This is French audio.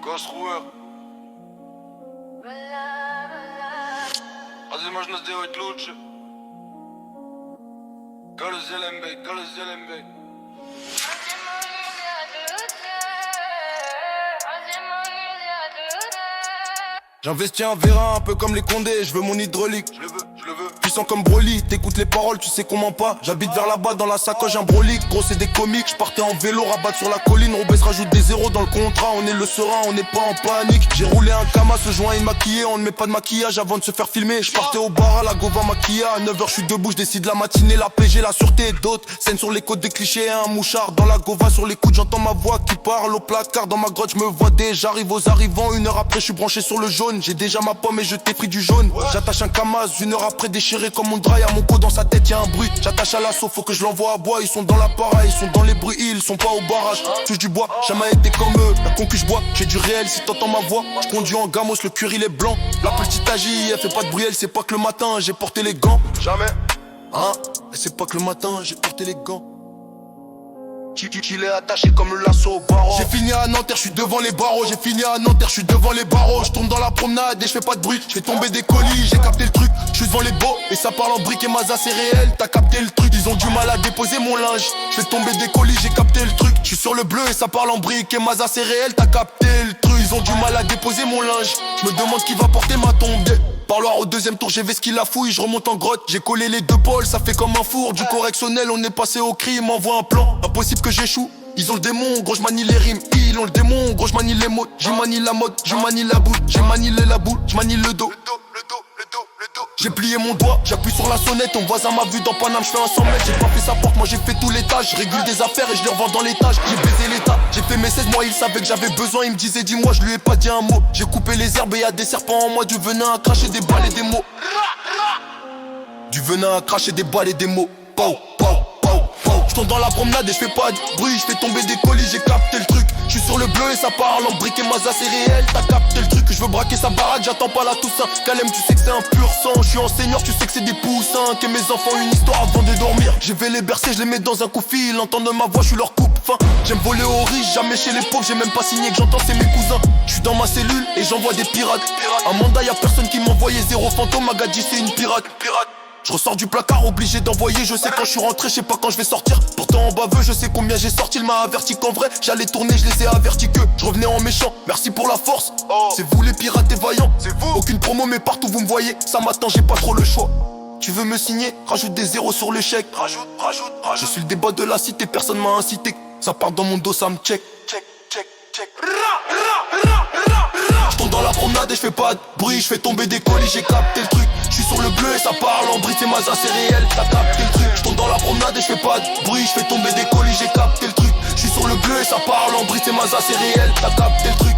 Ghost Ruhe. Разве можно сделать лучше? Колос Зеленбей, Колос Зеленбей. J'investis un vérin un peu comme les Condés, je veux mon hydraulique. Je le veux. Puissant comme Broly, t'écoutes les paroles, tu sais qu'on ment pas. J'habite vers là-bas dans la sacoche un brolique. Gros c'est des comiques, je partais en vélo, rabattre sur la colline. Robes rajoute des zéros dans le contrat, on est le serein, on n'est pas en panique. J'ai roulé un Kama, ce joint est maquillé, on ne met pas de maquillage avant de se faire filmer. Je partais au bar à la Gova Maquilla, à 9h je suis debout, je décide la matinée, la PG, la sûreté et d'autres. Scène sur les côtes des clichés et un mouchard. Dans la Gova sur les coudes, j'entends ma voix qui parle au placard. Dans ma grotte, je me vois déjà, j'arrive aux arrivants. 1 heure après, je suis branché sur le jaune. J'ai déjà ma pomme et je t'ai pris du jaune. J'attache un Kamaz, 1 heure après déchiré comme mon dry. À mon co dans sa tête y'a un bruit. J'attache à l'assaut, faut que je l'envoie à bois. Ils sont dans la para, ils sont dans les bruits, ils sont pas au barrage. Touche du bois, jamais été comme eux. La concu je bois, j'ai du réel si t'entends ma voix. Je conduis en gamos, le cuir il est blanc. La petite Agi, elle fait pas de bruit, elle sait pas que le matin j'ai porté les gants. Jamais, hein, elle sait pas que le matin j'ai porté les gants. Il est attaché comme le lasso au barreau. J'ai fini à Nanterre, je suis devant les barreaux. J'ai fini à Nanterre, je suis devant les barreaux. Je tourne dans la promenade et je fais pas de bruit. Je fais tomber des colis, j'ai capté le truc. Je suis devant les beaux et ça parle en briques et maza c'est réel. T'as capté le truc, ils ont du mal à déposer mon linge. Je fais tomber des colis, j'ai capté le truc. Je suis sur le bleu et ça parle en briques et maza c'est réel. T'as capté le truc, ils ont du mal à déposer mon linge. Je me demande qui va porter ma tombe. Parloir au deuxième tour, j'ai vu ce qu'il a fouille, je remonte en grotte. J'ai collé les 2 pôles, ça fait comme un four. Du correctionnel, on est passé au crime, m'envoie un plan. Impossible que j'échoue. Ils ont le démon, gros, je manie les rimes. Ils ont le démon, gros, je manie les mots. Je manie la mode, je manie la boule. J'ai manilé la boule, je manie le dos. J'ai plié mon doigt, j'appuie sur la sonnette. Ton voisin m'a vu dans Paname, je fais un 100 mètres. J'ai frappé sa porte, moi j'ai fait tout l'étage. Je régule des affaires et je les revends dans l'étage. J'ai baisé l'état, j'ai fait mes 16 mois. Il savait que j'avais besoin, il me disait dis-moi, je lui ai pas dit un mot. J'ai coupé les herbes et y'a des serpents en moi. Du venin à cracher des balles et des mots. Du venin à cracher des balles et des mots. Pow, pow, pow, pow. J'tourne dans la promenade et je fais pas de bruit. Je fais tomber des colis, j'ai capté le truc. Je suis sur le bleu et ça parle en briques et maza c'est réel. T'as capté le truc, je veux braquer sa baraque, j'attends pas la Toussaint. Calem, tu sais que c'est un pur sang. Je suis enseignant, tu sais que c'est des poussins. Que mes enfants une histoire avant de dormir. Je vais les bercer, je les mets dans un coup fil. Entendent ma voix, je suis leur coupe fin. J'aime voler aux riches, jamais chez les pauvres. J'ai même pas signé que j'entends c'est mes cousins. Je suis dans ma cellule et j'envoie des pirates. Un mandat, y'a personne qui m'envoyait. Zéro fantôme, Magadji c'est une pirate. Je ressors du placard, obligé d'envoyer. Je sais quand je suis rentré, je sais pas quand je vais sortir. Pourtant en baveux, je sais combien j'ai sorti. Il m'a averti qu'en vrai, j'allais tourner, je les ai avertis que je revenais en méchant. Merci pour la force, c'est vous les pirates et vaillants. C'est vous. Aucune promo, mais partout vous me voyez. Ça m'attend, j'ai pas trop le choix. Tu veux me signer, rajoute des zéros sur le chèque. Rajoute. Je suis le débat de la cité, personne m'a incité. Ça part dans mon dos, ça me check. Je tombe dans la promenade et je fais pas de bruit. Je fais tomber des colis, j'ai capté le truc. Je suis sur le bleu et ça parle en briques et maza c'est réel. T'as capté le truc. Je tombe dans la promenade et je fais pas de bruit. Je fais tomber des colis, j'ai capté le truc. Je suis sur le bleu et ça parle en briques et maza c'est réel. T'as capté le truc.